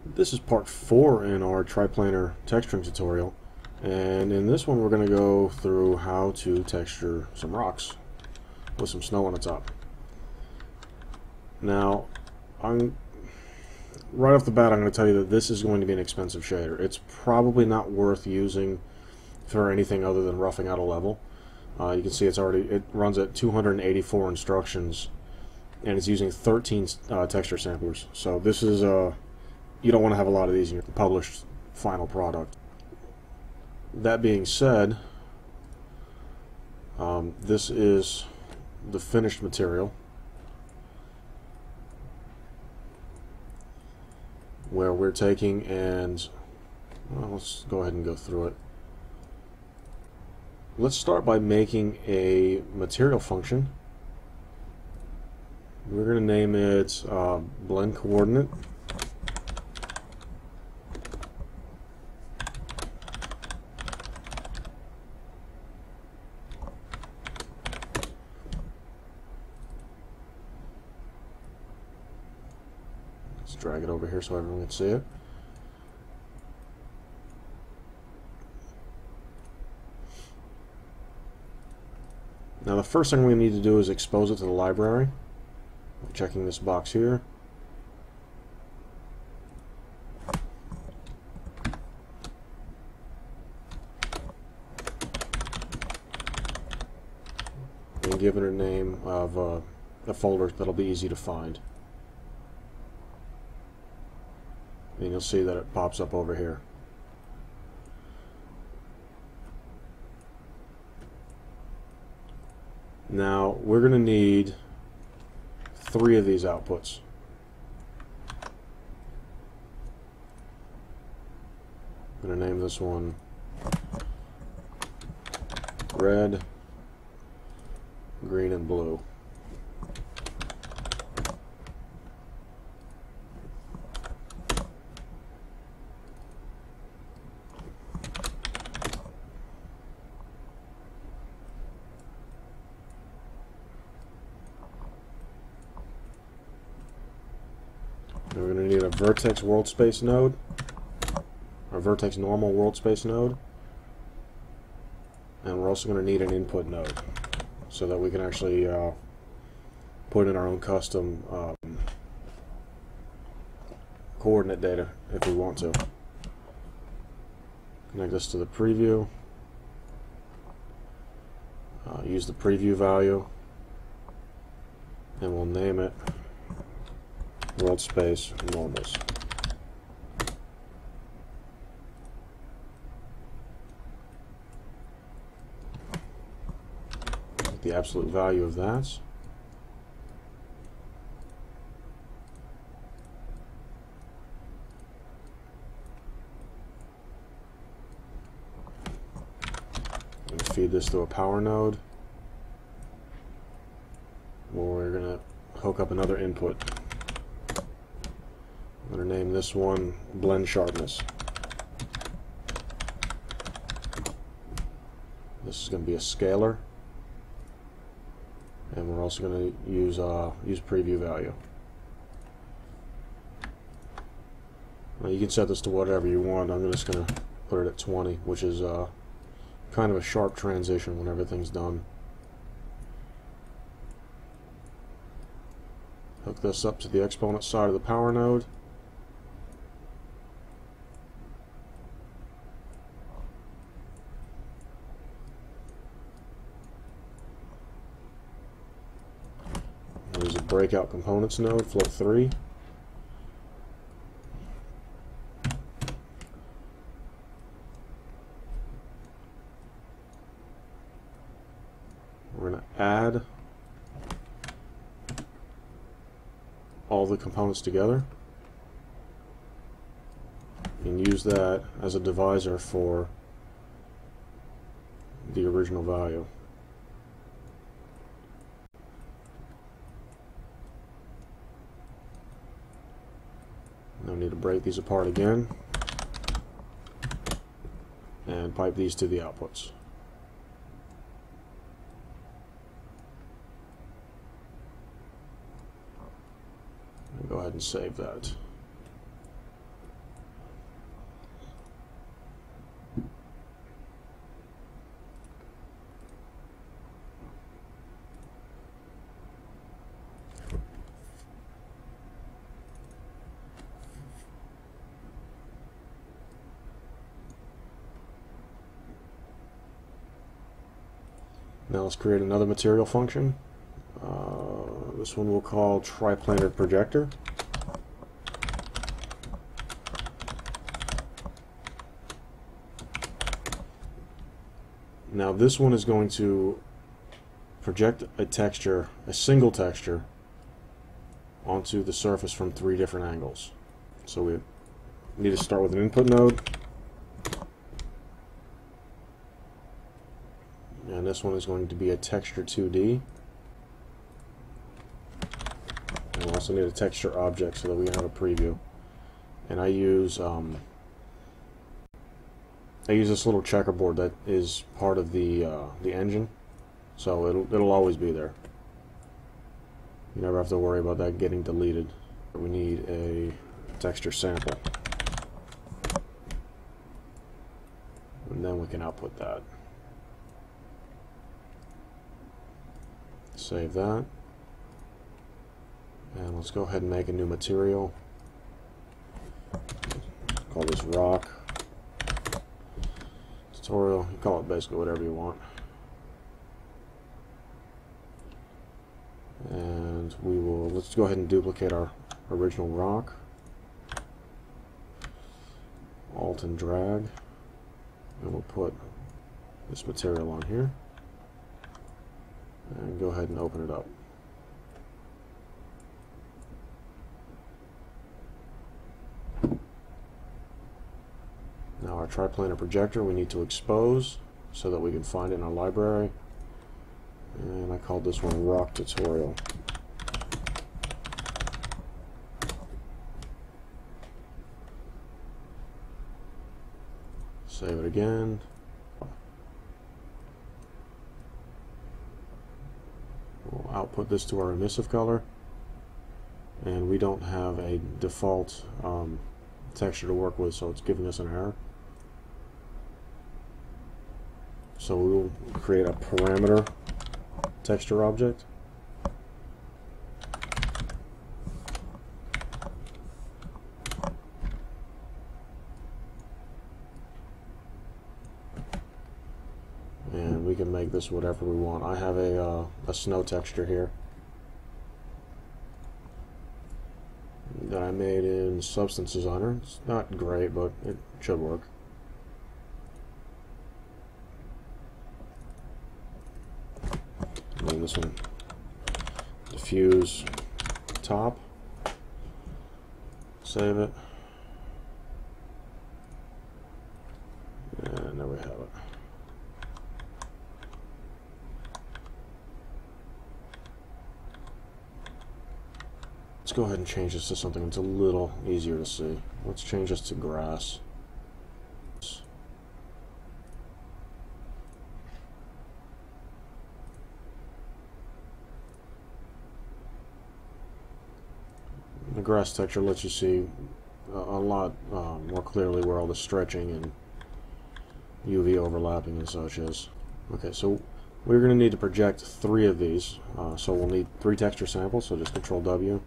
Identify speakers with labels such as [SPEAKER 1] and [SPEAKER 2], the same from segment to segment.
[SPEAKER 1] This is part 4 in our triplanar texturing tutorial, and in this one we're going to go through how to texture some rocks with some snow on the top. Now, right off the bat I'm going to tell you that this is going to be an expensive shader. It's probably not worth using for anything other than roughing out a level. You can see it runs at 284 instructions, and it's using 13 texture samplers. So this is you don't want to have a lot of these in your published final product. That being said, this is the finished material, where we're taking and, well, let's go ahead and go through it. Let's start by making a material function. We're going to name it blend coordinate. Let's drag it over here so everyone can see it. Now the first thing we need to do is expose it to the library. I'm checking this box here. And give it a name of a folder that'll be easy to find. And you'll see that it pops up over here. Now we're going to need 3 of these outputs. I'm going to name this one red, green, and blue. We're going to need a vertex world space node, or vertex normal world space node, and we're also going to need an input node so that we can actually put in our own custom coordinate data if we want to. Connect this to the preview, use the preview value, and we'll name it world space normals. The absolute value of that. I'm going to feed this to a power node, where we're going to hook up another input. I'm going to name this one blend sharpness. This is going to be a scalar, and we're also going to use preview value. Now you can set this to whatever you want. I'm just going to put it at 20, which is kind of a sharp transition when everything's done. Hook this up to the exponent side of the power node. There's a breakout components node, float 3. We're going to add all the components together and use that as a divisor for the original value. Now we need to break these apart again and pipe these to the outputs. Go ahead and save that. Now let's create another material function. This one we'll call Triplanar Projector. Now this one is going to project a texture, a single texture, onto the surface from 3 different angles. So we need to start with an input node. And this one is going to be a texture 2D. And we also need a texture object so that we can have a preview. And I use this little checkerboard that is part of the engine, so it'll always be there. You never have to worry about that getting deleted. We need a texture sample, and then we can output that. Save that, and let's go ahead and make a new material. Call this rock tutorial. You call it basically whatever you want. And let's go ahead and duplicate our original rock. Alt and drag, and we'll put this material on here. And go ahead and open it up. Now our triplanar projector we need to expose so that we can find it in our library. And I called this one Rock Tutorial. Save it again. We'll output this to our emissive color. And we don't have a default texture to work with, so it's giving us an error. So we will create a parameter texture object. And we can make this whatever we want. I have a snow texture here that I made in Substance Designer. It's not great, but it should work. And this one, diffuse top. Save it. And there we have it. Let's go ahead and change this to something that's a little easier to see. Let's change this to grass. The grass texture lets you see a lot more clearly where all the stretching and UV overlapping and such is. Okay, so we're going to need to project 3 of these. So we'll need 3 texture samples, so just Control W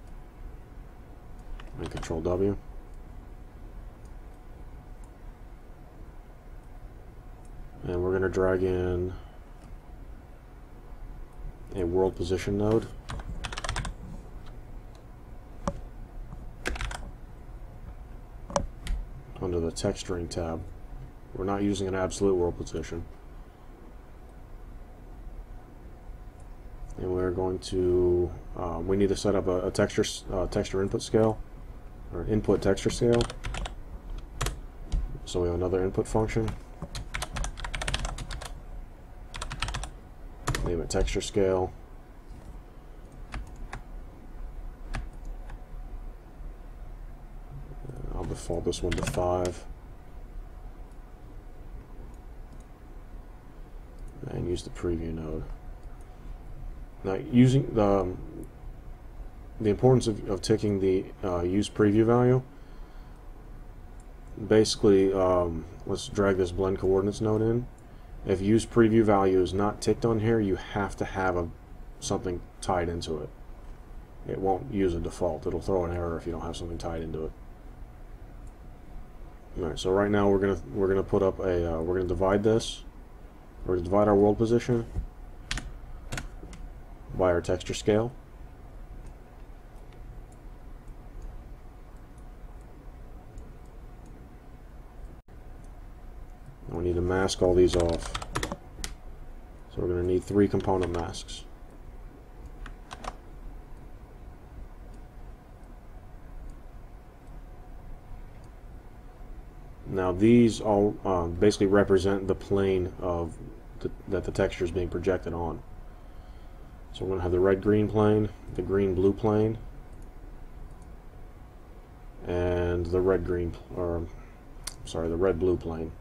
[SPEAKER 1] and Control W. And we're going to drag in a world position node. Under the texturing tab. We're not using an absolute world position. And we're going to, we need to set up a texture input scale, or input texture scale. So we have another input function. Name it texture scale. I'll default this one to 5. And use the preview node. Now, using the importance of taking the use preview value. Basically, let's drag this blend coordinates node in. If use preview value is not ticked on here, you have to have something tied into it. It won't use a default. It'll throw an error if you don't have something tied into it. All right. So right now we're gonna put up a we're gonna divide this. We're gonna divide our world position by our texture scale. And we need to mask all these off. So we're going to need 3 component masks. Now these all basically represent the plane of that the texture is being projected on. So we're going to have the red-green plane, the green-blue plane, and the red-blue plane.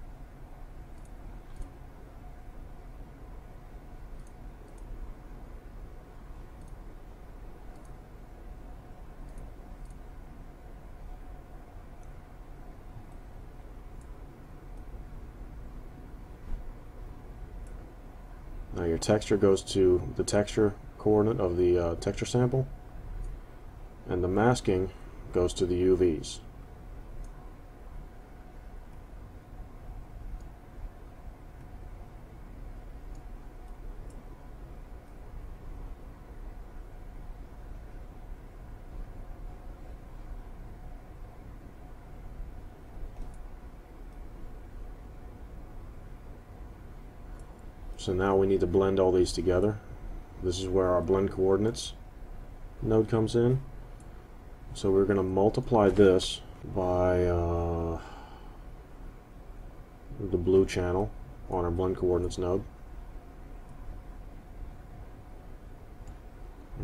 [SPEAKER 1] Now your texture goes to the texture coordinate of the texture sample, and the masking goes to the UVs. So now we need to blend all these together. This is where our blend coordinates node comes in. So we're going to multiply this by the blue channel on our blend coordinates node.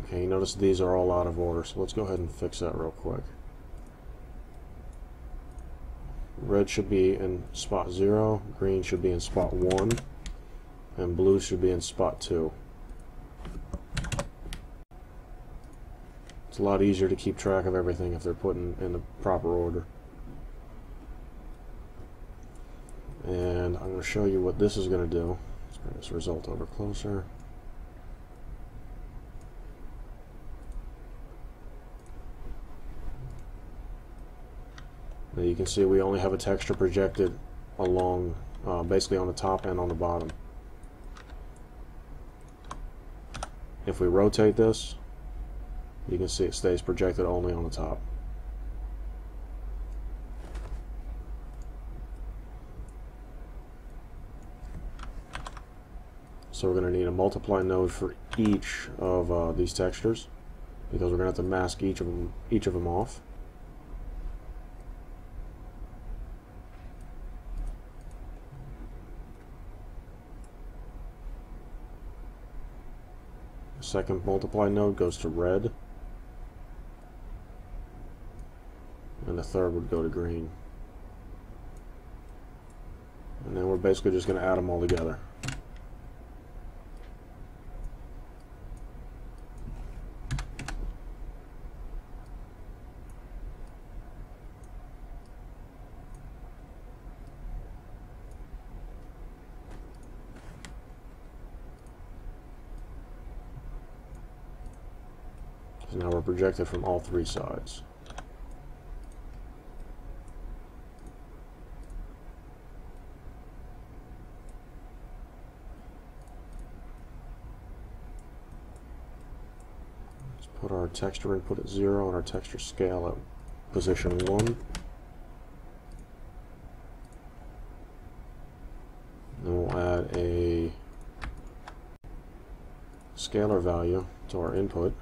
[SPEAKER 1] Okay, you notice these are all out of order, so let's go ahead and fix that real quick. Red should be in spot 0, green should be in spot 1, and blue should be in spot 2. It's a lot easier to keep track of everything if they're put in the proper order. And I'm going to show you what this is going to do. Let's bring this result over closer. Now you can see we only have a texture projected along, basically on the top and on the bottom. If we rotate this, you can see it stays projected only on the top. So we're going to need a multiply node for each of these textures, because we're going to have to mask each of them off. The second multiply node goes to red, and the third would go to green. And then we're basically just going to add them all together. So now we're projected from all 3 sides. Put our texture input at 0 and our texture scale at position 1. Then we'll add a scalar value to our input.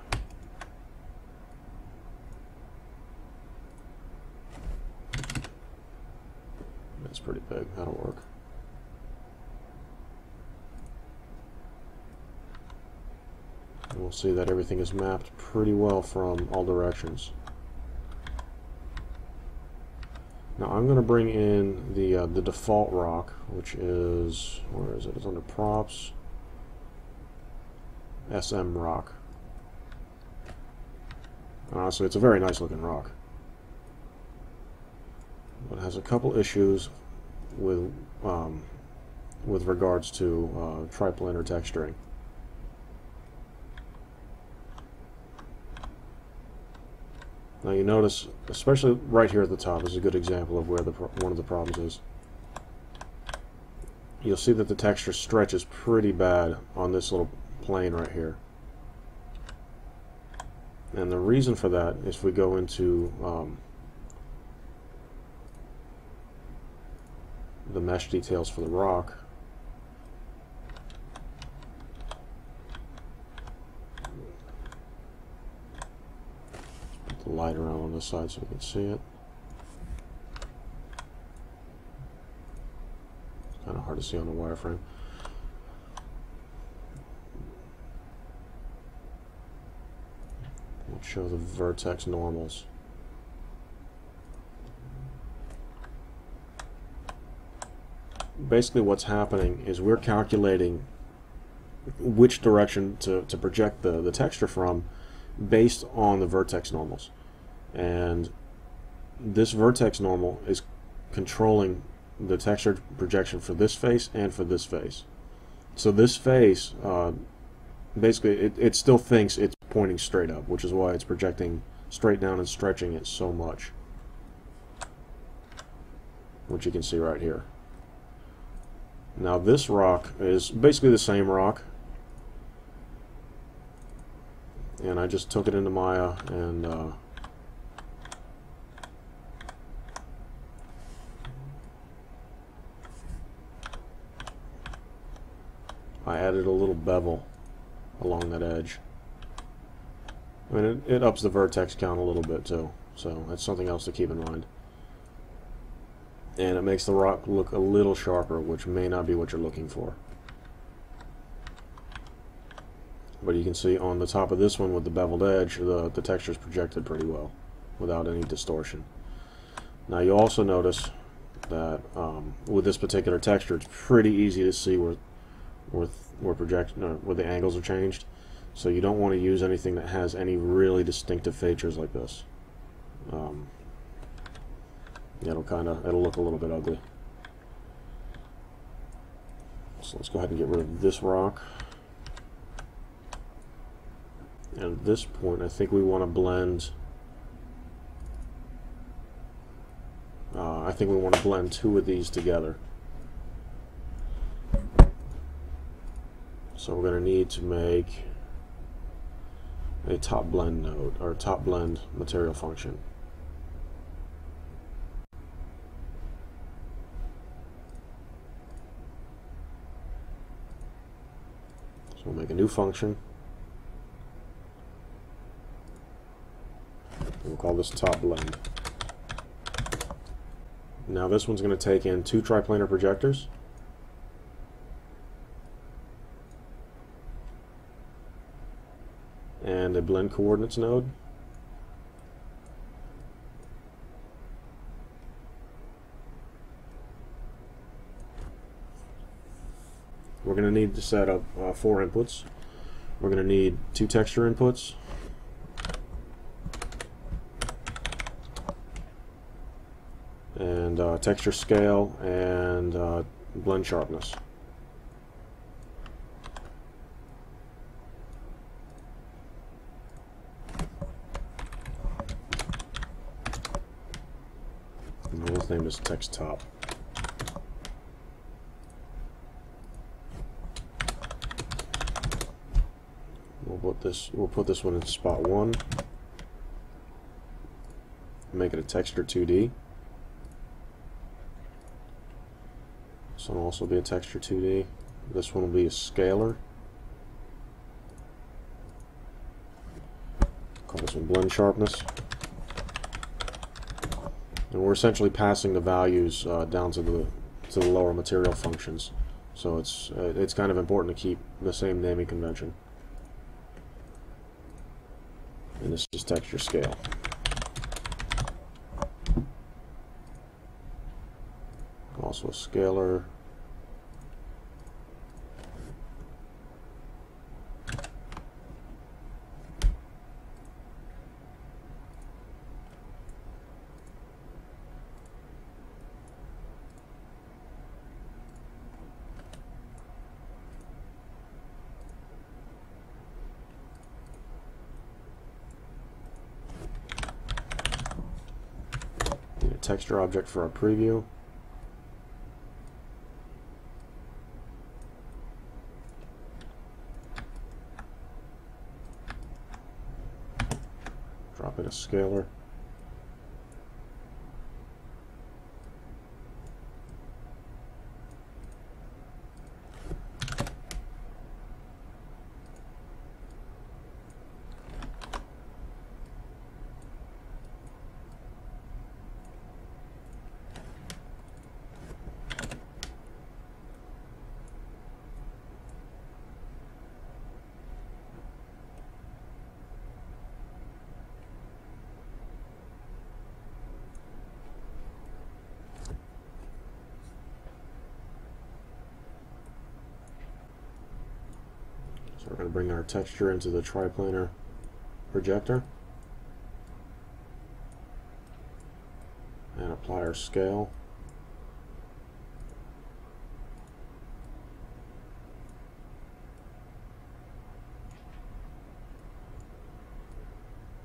[SPEAKER 1] That's pretty big, that'll work. And we'll see that everything is mapped pretty well from all directions. Now I'm going to bring in the default rock, which is, where is it? It's under props, SM rock. Honestly, it's a very nice looking rock, but it has a couple issues with regards to triplanar texturing. Now you notice, especially right here at the top, is a good example of where one of the problems is. You'll see that the texture stretches pretty bad on this little plane right here. And the reason for that is if we go into the mesh details for the rock, put the light around on this side so we can see it. It's kind of hard to see on the wireframe. Let's show the vertex normals. Basically what's happening is we're calculating which direction to project the texture from based on the vertex normals. And this vertex normal is controlling the texture projection for this face and for this face. So this face, basically it still thinks it's pointing straight up, which is why it's projecting straight down and stretching it so much, which you can see right here. Now this rock is basically the same rock, and I just took it into Maya and I added a little bevel along that edge. I mean, it ups the vertex count a little bit too, so that's something else to keep in mind. And it makes the rock look a little sharper, which may not be what you're looking for. But you can see on the top of this one with the beveled edge, the texture is projected pretty well without any distortion. Now you also notice that with this particular texture, it's pretty easy to see where the angles are changed. So you don't want to use anything that has any really distinctive features like this. It'll look a little bit ugly. So let's go ahead and get rid of this rock. And at this point, I think we want to blend. I think we want to blend two of these together. So we're going to need to make a top blend node, or top blend material function. So we'll make a new function. We'll call this top blend. Now this one's going to take in two triplanar projectors. And a blend coordinates node. We're going to need to set up 4 inputs. We're going to need 2 texture inputs, and texture scale, and blend sharpness. And we'll name this text top. We'll put this one in spot 1. Make it a texture 2D. This one will also be a texture 2D. This one will be a scalar. Call this one blend sharpness. And we're essentially passing the values down to the lower material functions. So it's kind of important to keep the same naming convention. And this is texture scale. Also a scalar. Need a texture object for our preview. scaler. So we're going to bring our texture into the triplanar projector and apply our scale.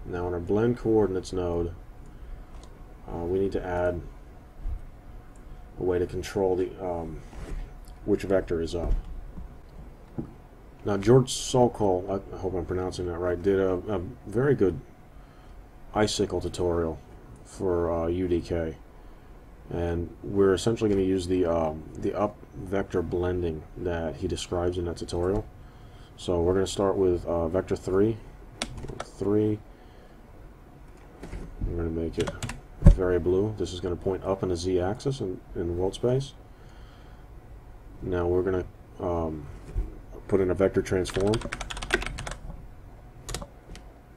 [SPEAKER 1] Now in our blend coordinates node, we need to add a way to control the which vector is up. Now George Sokol, I hope I'm pronouncing that right, did a very good icicle tutorial for UDK, and we're essentially going to use the up vector blending that he describes in that tutorial. So we're going to start with vector 3. We're going to make it very blue. This is going to point up in the z-axis in world space. Now we're going to put in a vector transform,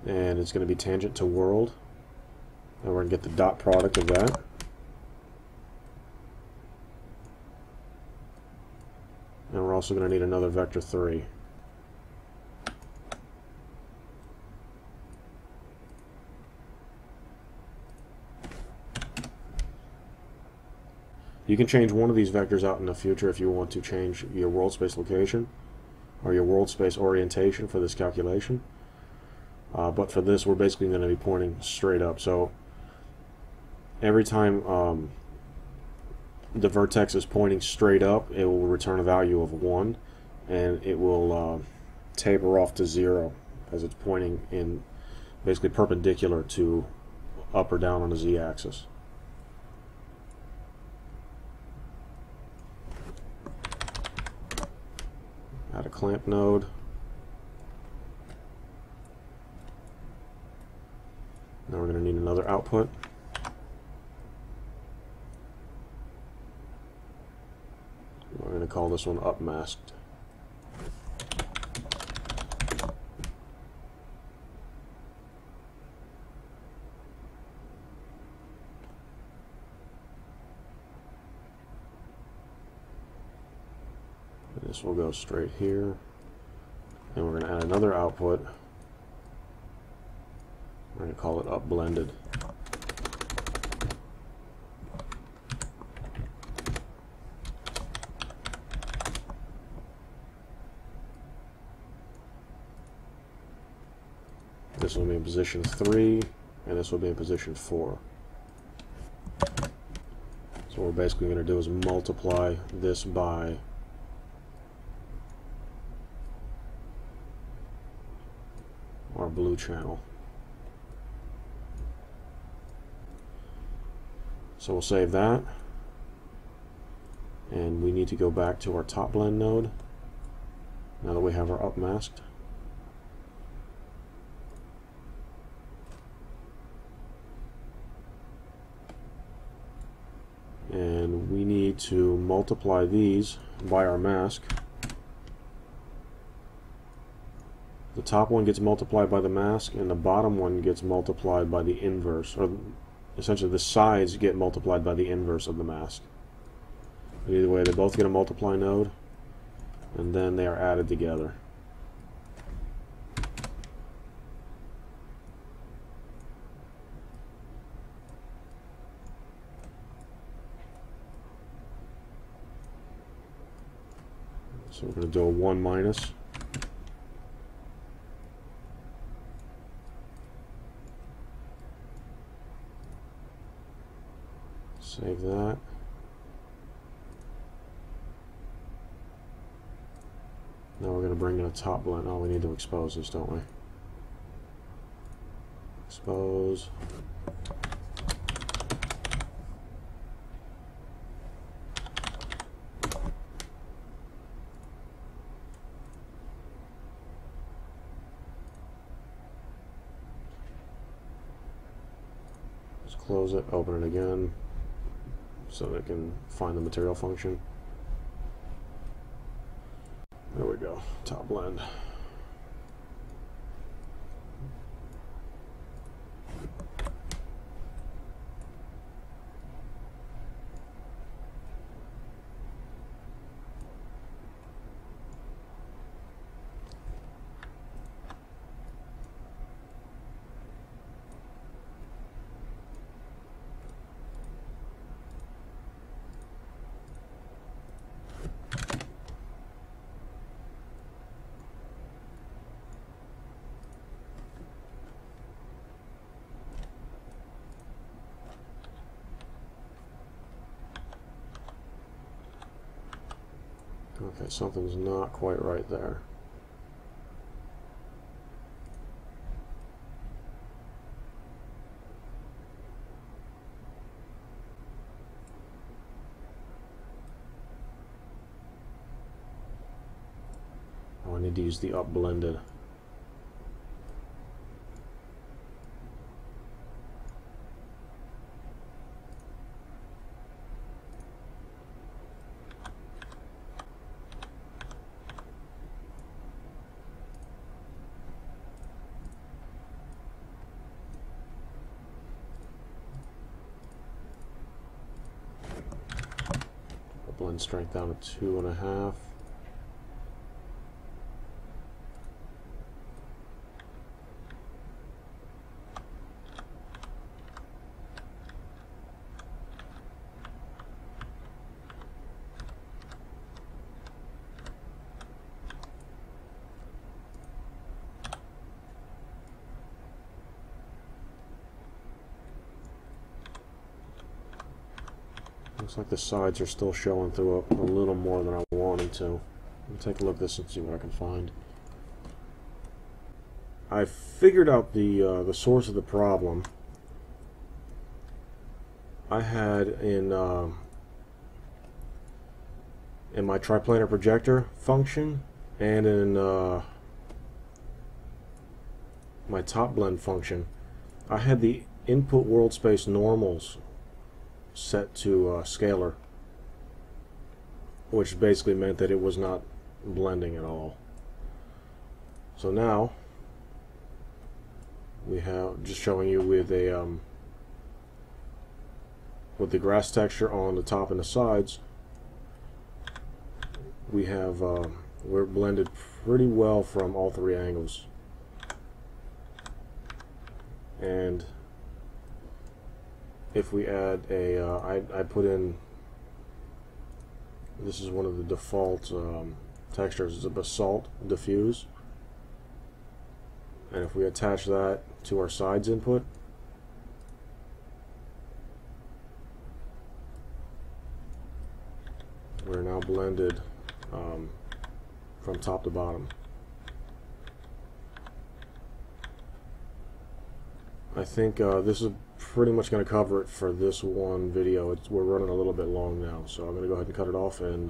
[SPEAKER 1] and it's going to be tangent to world, and we're going to get the dot product of that. And we're also going to need another vector 3. You can change one of these vectors out in the future if you want to change your world space location or your world space orientation for this calculation. But for this, we're basically going to be pointing straight up. So every time the vertex is pointing straight up, it will return a value of 1, and it will taper off to 0 as it's pointing in basically perpendicular to up or down on the z-axis. Add a clamp node. Now we're going to need another output. We're going to call this one up masked. This will go straight here, and we're going to add another output. We're going to call it up blended. This will be in position 3, and this will be in position 4. So what we're basically going to do is multiply this by our blue channel. So we'll save that, and we need to go back to our top blend node now that we have our up masked. And we need to multiply these by our mask. The top one gets multiplied by the mask, and the bottom one gets multiplied by the inverse, or essentially the sides get multiplied by the inverse of the mask. But either way, they both get a multiply node, and then they are added together. So we're going to do a 1 minus. Save that. Now we're going to bring in a top blend. Oh, we need to expose this, don't we? Expose. Just close it, open it again, so that it can find the material function. There we go, top blend. Okay, something's not quite right there. Oh, I need to use the up blended. Blend strength down to 2.5. Looks like the sides are still showing through a little more than I wanted to. Let me take a look at this and see what I can find. I figured out the source of the problem. I had in my Triplanar Projector function and in my top blend function, I had the input world space normals set to scalar, which basically meant that it was not blending at all. So now we have just showing you with a with the grass texture on the top and the sides, we have we're blended pretty well from all three angles. And if we add a, I put in, this is one of the default textures, it's a basalt diffuse, and if we attach that to our sides input, we're now blended from top to bottom. I think this is pretty much going to cover it for this one video. We're running a little bit long now, so I'm going to go ahead and cut it off and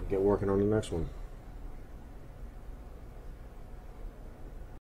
[SPEAKER 1] get working on the next one.